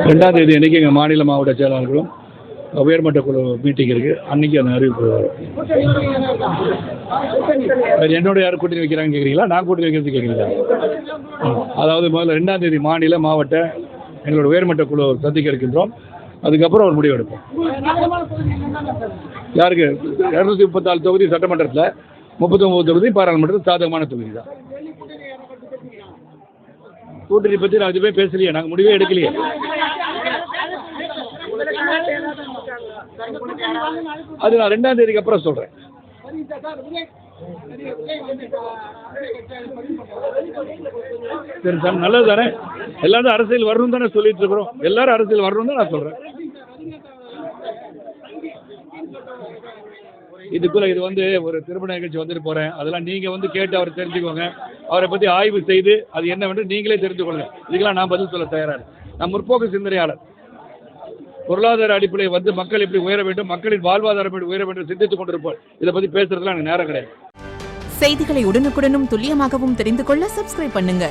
2ஆம் தேதி அன்றைக்கி எங்கள் மாநில மாவட்ட செயலாளர்களும் உயர்மட்ட குழு மீட்டிங் இருக்குது. அன்றைக்கி அந்த அறிவிப்பு என்னோட யார் கூட்டணி வைக்கிறாங்கன்னு கேட்குறீங்களா, நான் கூட்டணி வைக்கிறது கேட்குறீங்களா? அதாவது முதல்ல 2ஆம் தேதி மாநில மாவட்ட எங்களோட உயர்மட்ட குழு சந்திக்க இருக்கின்றோம். அதுக்கப்புறம் ஒரு முடிவு எடுப்போம். யாருக்கு 234 தொகுதி சட்டமன்றத்தில் 39 தொகுதி பாராளுமன்றத்தில் சாதகமான தொகுதி தான். கூட்டணி பற்றி நான் எதுவுமே பேசலையே, நாங்கள் முடிவே எடுக்கலையே. அது நான் 2ஆம் தேதிக்கு அப்புறம் சொல்கிறேன். சரி சார், நல்லது தானே. எல்லாரும் அரசியல் வரணும் தானே சொல்லிட்டு இருக்கிறோம். எல்லாரும் அரசியல் வரணும் தான் நான் சொல்கிறேன். இதுக்குள்ள இது ஒரு திருமண நிகழ்ச்சி வந்துட்டு போகிறேன். அதெல்லாம் நீங்கள் கேட்டு அவர் தெரிஞ்சுக்கோங்க. அவரை பற்றி ஆய்வு செய்து அது என்னவென்று நீங்களே தெரிந்து கொள்ளுங்கள். இதுக்கெல்லாம் நான் பதில் சொல்ல தயாராக. நான் முற்போக்கு சிந்தனையாளர். பொருளாதார அடிப்படையில் மக்கள் எப்படி உயர வேண்டும், மக்களின் வாழ்வாதாரம் எப்படி உயர வேண்டும் சிந்தித்துக் கொண்டிருப்போம். இதை பற்றி பேசுறதுலாம் எனக்கு நேரம் கிடையாது. செய்திகளை உடனுக்குடனும் துல்லியமாகவும் தெரிந்து கொள்ள சப்ஸ்கிரைப் பண்ணுங்க.